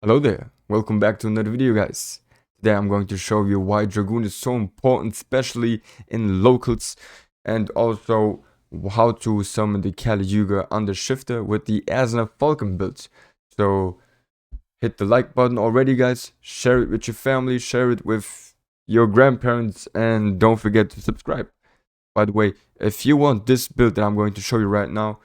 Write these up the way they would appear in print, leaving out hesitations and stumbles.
Hello there, welcome back to another video, guys. Today I'm going to show you why Dragoon is so important, especially in locals, and also how to summon the Kali Yuga under Shifter with the Asna Falcon build. So hit the like button already, guys, share it with your family, share it with your grandparents, and don't forget to subscribe. By the way, if you want this build that I'm going to show you right now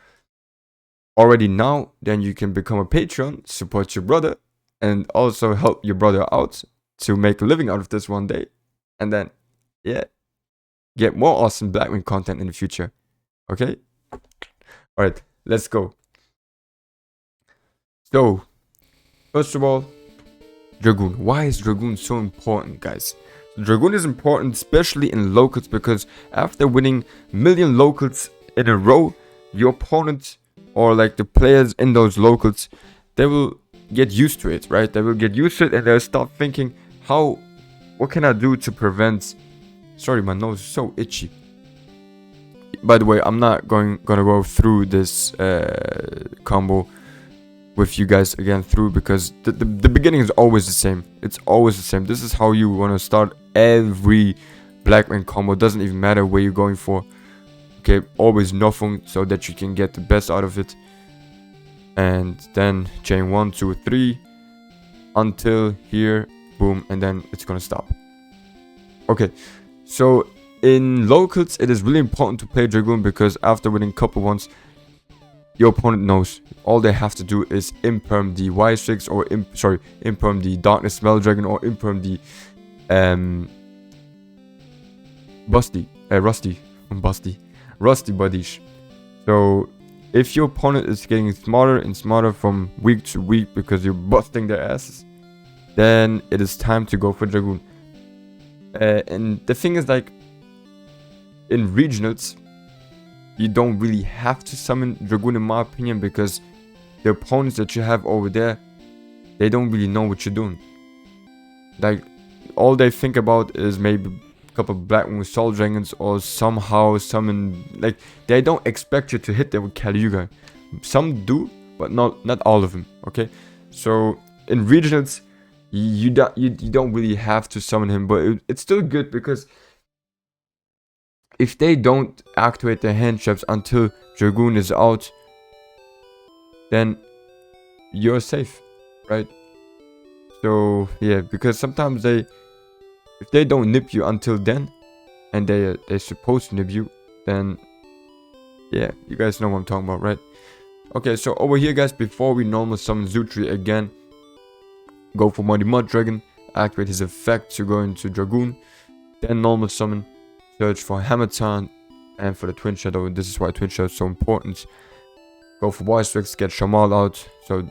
already now, then you can become a patron, support your brother, and also help your brother out to make a living out of this one day. And then, yeah, get more awesome Blackwing content in the future. Okay? Alright, let's go. So, first of all, Dragoon. Why is Dragoon so important, guys? Dragoon is important, especially in locals, because after winning million locals in a row, your opponent or like the players in those locals, they will get used to it, right? They will get used to it and they'll start thinking, what can I do to prevent? Sorry, my nose is so itchy. By the way, I'm not gonna go through this combo with you guys again through, because the beginning is always the same. It's always the same. This is how you want to start every Blackwing combo. Doesn't even matter where you're going for. Okay, always nothing so that you can get the best out of it. And then chain 1, 2, 3 until here, boom, and then it's gonna stop. Okay, so in locals it is really important to play Dragoon, because after winning couple ones, your opponent knows all they have to do is imperm the Y6 or imperm the Darkness Spell Dragon or imperm the Rusty Buddies. So if your opponent is getting smarter and smarter from week to week because you're busting their asses, then it is time to go for Dragoon. And the thing is, like, in regionals, you don't really have to summon Dragoon in my opinion, because the opponents that you have over there, they don't really know what you're doing. Like, all they think about is maybe a couple of Blackwing Soul Dragons or somehow summon, like, they don't expect you to hit them with Kali Yuga. Some do, but not all of them, okay? So in regionals, you don't really have to summon him, but it's still good, because if they don't activate their hand traps until Dragoon is out, then you're safe, right? So yeah, because sometimes if they don't nip you until then, and they're supposed to nip you, then yeah, you guys know what I'm talking about, right? Okay, so over here, guys, before we normal summon Zutri again, go for Mighty Mud Dragon, activate his effect to go into Dragoon, then normal summon, search for Hamatan, and for the Twin Shadow. This is why Twin Shadow is so important. Go for Y6, get Shamal out. So,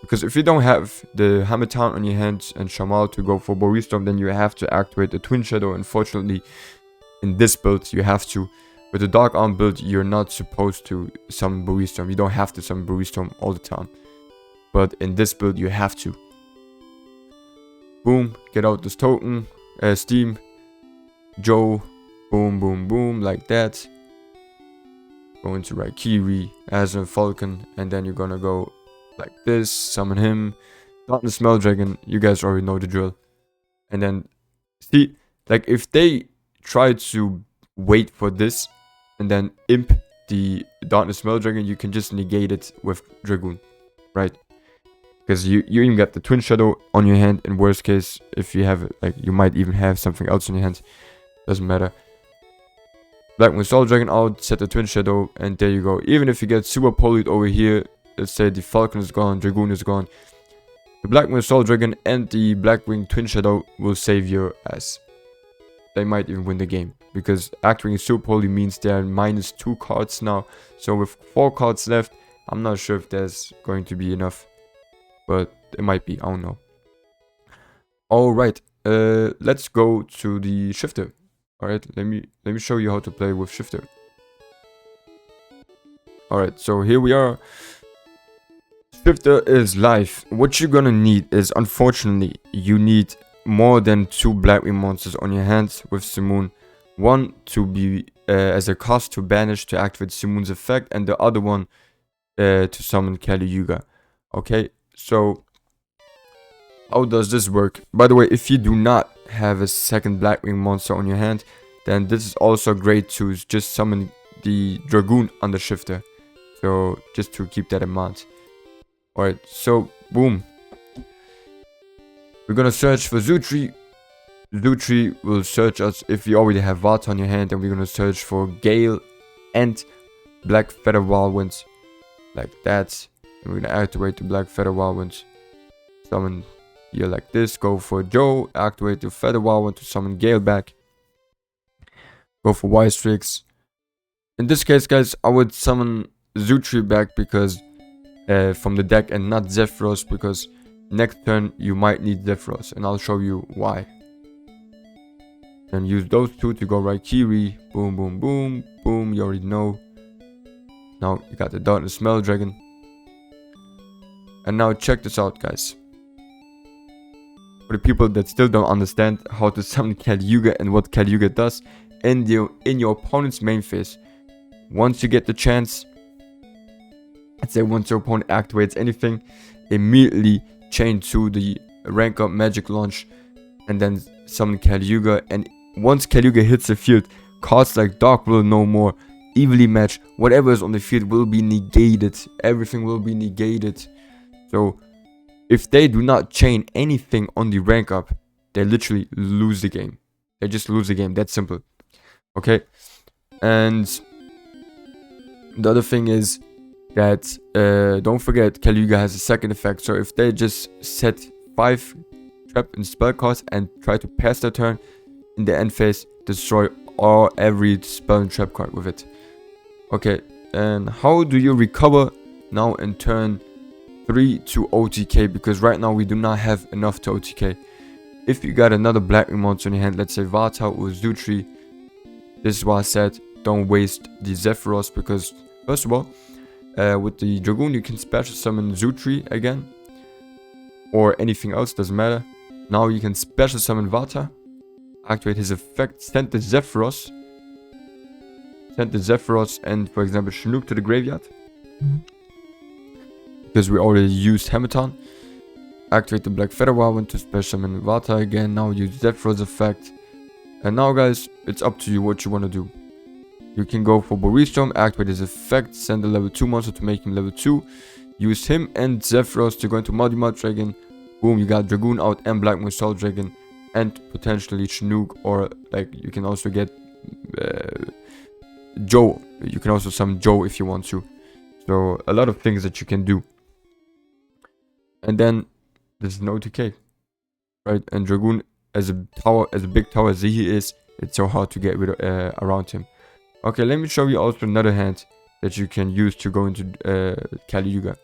because if you don't have the Hamatan on your hands and Shamal to go for Boristorm, then you have to activate the Twin Shadow. Unfortunately, in this build, you have to. With the Dark Arm build, you're not supposed to summon Boristorm. You don't have to summon Boristorm all the time. But in this build, you have to. Boom, get out this token, Steam, Joe, boom, boom, boom, like that. Go into Raikiri, Asna Falcon, and then you're gonna go like this, summon him, Darkness Spell Dragon, you guys already know the drill. And then, see, like, if they try to wait for this, and then imp the Darkness Spell Dragon, you can just negate it with Dragoon, right? Because you even got the Twin Shadow on your hand. In worst case, if you have, like, you might even have something else in your hand. Doesn't matter. Blackwing Soul Dragon out, set the Twin Shadow, and there you go. Even if you get super polluted over here, let's say the Falcon is gone, Dragoon is gone, the Blackwing Soul Dragon and the Blackwing Twin Shadow will save your ass. They might even win the game, because activating super poly means they're -2 cards now. So with 4 cards left, I'm not sure if there's going to be enough, but it might be, I don't know. Alright, let's go to the Shifter. Alright, let me show you how to play with Shifter. Alright, so here we are. Shifter is live. What you're gonna need is, unfortunately, you need more than 2 Blackwing monsters on your hands with Simoon. One to be as a cost to banish to activate Simoon's effect, and the other one to summon Kali Yuga. Okay, so how does this work? By the way, if you do not have a second Blackwing monster on your hand, then this is also great to just summon the Dragoon on the shifter. So just to keep that in mind. Alright, so boom. We're gonna search for Zutri. Zutri will search us if you already have Vata on your hand, and we're gonna search for Gale and Black Feather Whirlwinds. Like that. And we're gonna activate the Black Feather Whirlwinds. Summon here like this. Go for Joe. Activate the Feather Whirlwind to summon Gale back. Go for Wystrix. In this case, guys, I would summon Zutri back because from the deck and not Zephyros, because next turn you might need Zephyros, and I'll show you why. And use those two to go Raikiri. Boom, boom, boom, boom. You already know. Now you got the Darkness Smell Dragon. And now check this out, guys. For the people that still don't understand how to summon Yuga and what Yuga does in your opponent's main phase, once you get the chance, let's say once your opponent activates anything, immediately chain to the rank up magic launch and then summon Yuga. And once Yuga hits the field, cards like Dark Will No More, Evilly Match, whatever is on the field will be negated. Everything will be negated. So if they do not chain anything on the rank up, they literally lose the game. They just lose the game. That's simple. Okay. And the other thing is that don't forget Yuga has a second effect. So if they just set 5 trap and spell cards and try to pass their turn in the end phase, destroy every spell and trap card with it. Okay, and how do you recover now in turn 3 to OTK? Because right now we do not have enough to OTK. If you got another Blackwing monster in your hand, let's say Vata or Zutri, this is why I said don't waste the Zephyros, because first of all, with the Dragoon you can special summon Zutri again, or anything else, doesn't matter. Now you can special summon Vata, activate his effect, send the Zephyros, and for example Chinook to the graveyard, because we already used Hematon. Activate the Black Feather Whirlwind to special summon Vata again. Now use Zephyros effect. And now, guys, it's up to you what you want to do. You can go for Boristorm, activate his effect, send a level 2 monster to make him level 2. Use him and Zephyros to go into Mud Dragon. Boom, you got Dragoon out and Blackwing Soul Dragon. And potentially Chinook, or like you can also get Joe. You can also summon Joe if you want to. So a lot of things that you can do. And then there's no TK, right? And Dragoon, as a big tower as he is, it's so hard to get rid of around him. Okay, let me show you also another hand that you can use to go into Yuga.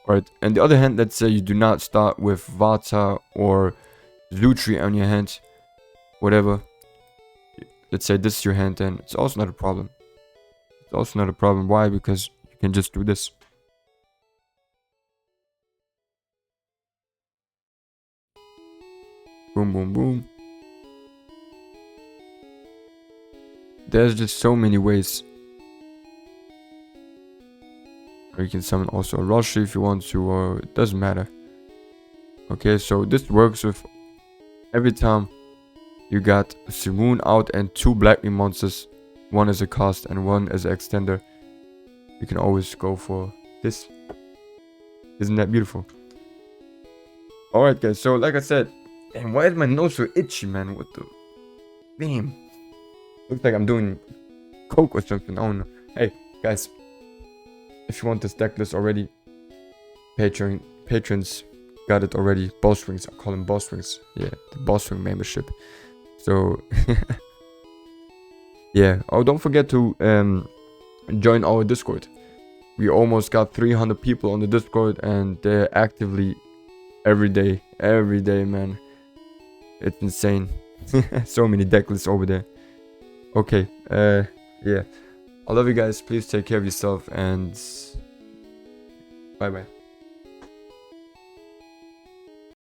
Alright, and the other hand, let's say you do not start with Vata or Zutri on your hand, whatever. Let's say this is your hand, then it's also not a problem. It's also not a problem. Why? Because you can just do this. Boom, boom, boom. There's just so many ways. Or you can summon also a Roshi if you want to, or it doesn't matter. Okay, so this works with every time you got a Simoon out and 2 Blackwing monsters. One as a cast and one as an extender. You can always go for this. Isn't that beautiful? Alright guys, so like I said, and why is my nose so itchy, man? What the... Damn. Looks like I'm doing coke or something. I don't know. Hey, guys. If you want this deck list already, patrons got it already. Boss Wings. I call them Boss Wings. Yeah, the Boss Wing membership. So, yeah. Oh, don't forget to join our Discord. We almost got 300 people on the Discord, and they're actively every day, man. It's insane. So many deck lists over there. Okay, yeah. I love you guys. Please take care of yourself, and bye bye.